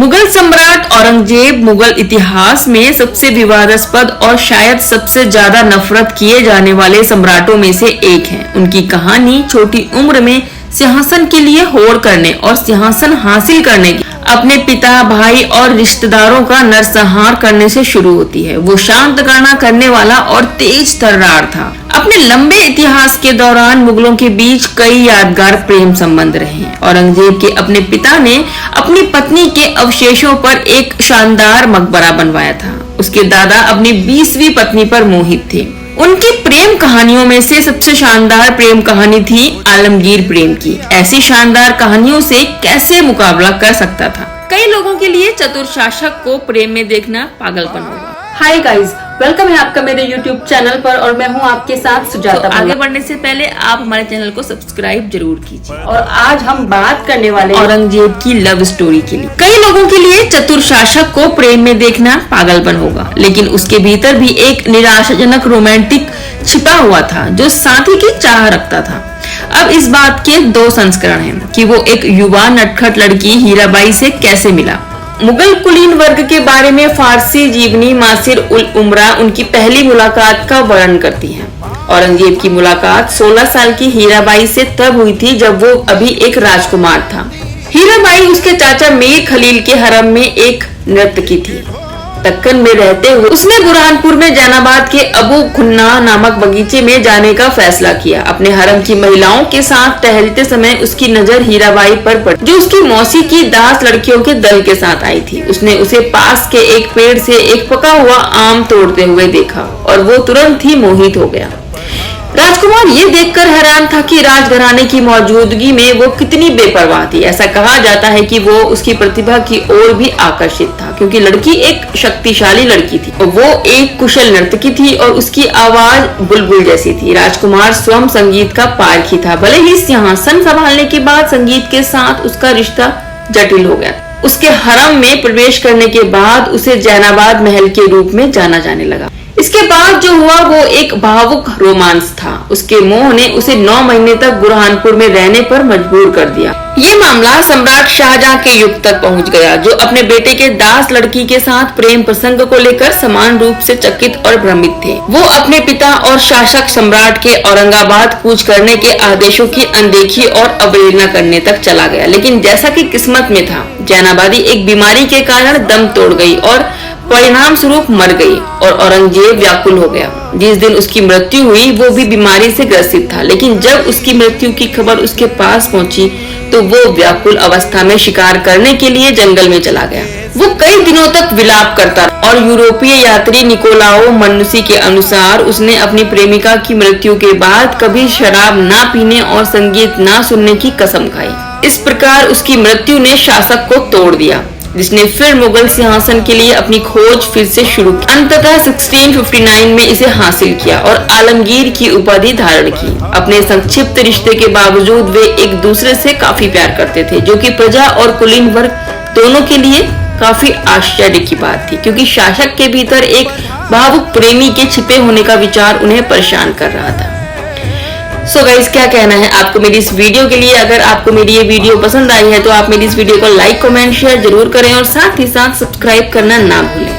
मुगल सम्राट औरंगजेब मुगल इतिहास में सबसे विवादास्पद और शायद सबसे ज्यादा नफरत किए जाने वाले सम्राटों में से एक हैं। उनकी कहानी छोटी उम्र में सिंहासन के लिए होड़ करने और सिंहासन हासिल करने के अपने पिता, भाई और रिश्तेदारों का नरसंहार करने से शुरू होती है। वो शांत गणना करने वाला और तेज तर्रार था। अपने लंबे इतिहास के दौरान मुगलों के बीच कई यादगार प्रेम संबंध रहे हैं। औरंगजेब के अपने पिता ने अपनी पत्नी के अवशेषों पर एक शानदार मकबरा बनवाया था। उसके दादा अपनी 20वीं पत्नी पर मोहित थे। उनकी प्रेम कहानियों में से सबसे शानदार प्रेम कहानी थी आलमगीर प्रेम की। ऐसी शानदार कहानियों से कैसे मुकाबला कर सकता था। कई लोगों के लिए चतुर शासक को प्रेम में देखना पागलपन होगा। हाय गाइस, वेलकम है आपका मेरे YouTube चैनल पर और मैं हूं आपके साथ सुजाता। तो आगे बढ़ने से पहले आप हमारे चैनल को सब्सक्राइब जरूर कीजिए। और आज हम बात करने वाले हैं औरंगजेब की लव स्टोरी के लिए। कई लोगों के लिए चतुर शासक को प्रेम में देखना पागलपन होगा, लेकिन उसके भीतर भी एक निराशाजनक रोमांटिक छिपा हुआ था जो साथी की चाह रखता था। अब इस बात के दो संस्करण हैं कि वो एक युवा नटखट लड़की हीराबाई से कैसे मिला। मुगल कुलीन वर्ग के बारे में फारसी जीवनी मासिर उल उमरा उनकी पहली मुलाकात का वर्णन करती है। औरंगजेब की मुलाकात 16 साल की हीराबाई से तब हुई थी जब वो अभी एक राजकुमार था। हीराबाई उसके चाचा मीर खलील के हरम में एक नर्तकी थी। दक्कन में रहते हुए उसने बुरहानपुर में जैनाबाद के अबू खुन्ना नामक बगीचे में जाने का फैसला किया। अपने हरम की महिलाओं के साथ टहलते समय उसकी नजर हीराबाई पर पड़ी, जो उसकी मौसी की दास लड़कियों के दल के साथ आई थी। उसने उसे पास के एक पेड़ से एक पका हुआ आम तोड़ते हुए देखा और वो तुरंत ही मोहित हो गया। राजकुमार ये देखकर हैरान था कि राजघराने की मौजूदगी में वो कितनी बेपरवाह थी। ऐसा कहा जाता है कि वो उसकी प्रतिभा की ओर भी आकर्षित था, क्योंकि लड़की एक शक्तिशाली लड़की थी और वो एक कुशल नर्तकी थी और उसकी आवाज बुलबुल जैसी थी। राजकुमार स्वयं संगीत का पारखी था। भले ही सिंहासन संभालने के बाद संगीत के साथ उसका रिश्ता जटिल हो गया। उसके हरम में प्रवेश करने के बाद उसे जैनाबाद महल के रूप में जाना जाने लगा। इसके बाद जो हुआ वो एक भावुक रोमांस था। उसके मोह ने उसे 9 महीने तक बुरहानपुर में रहने पर मजबूर कर दिया। ये मामला सम्राट शाहजहां के युग तक पहुंच गया, जो अपने बेटे के दास लड़की के साथ प्रेम प्रसंग को लेकर समान रूप से चकित और भ्रमित थे। वो अपने पिता और शासक सम्राट के औरंगाबाद कूच करने के आदेशों की अनदेखी और अवहेलना करने तक चला गया। लेकिन जैसा कि किस्मत में था, जैनाबादी एक बीमारी के कारण दम तोड़ गई और परिणाम स्वरूप मर गई और औरंगजेब व्याकुल हो गया। जिस दिन उसकी मृत्यु हुई वो भी बीमारी से ग्रसित था, लेकिन जब उसकी मृत्यु की खबर उसके पास पहुंची तो वो व्याकुल अवस्था में शिकार करने के लिए जंगल में चला गया। वो कई दिनों तक विलाप करता और यूरोपीय यात्री निकोलाओ मनुसी के अनुसार उसने अपनी प्रेमिका की मृत्यु के बाद कभी शराब ना पीने और संगीत ना सुनने की कसम खाई। इस प्रकार उसकी मृत्यु ने शासक को तोड़ दिया, जिसने फिर मुगल सिंहासन के लिए अपनी खोज फिर से शुरू की। अंततः 1659 में इसे हासिल किया और आलमगीर की उपाधि धारण की। अपने संक्षिप्त रिश्ते के बावजूद वे एक दूसरे से काफी प्यार करते थे, जो कि प्रजा और कुलीन वर्ग दोनों के लिए काफी आश्चर्य की बात थी, क्योंकि शासक के भीतर एक भावुक प्रेमी के छिपे होने का विचार उन्हें परेशान कर रहा था। सो गाइस, क्या कहना है आपको मेरी इस वीडियो के लिए। अगर आपको मेरी ये वीडियो पसंद आई है तो आप मेरी इस वीडियो को लाइक, कमेंट, शेयर जरूर करें और साथ ही साथ सब्सक्राइब करना ना भूलें।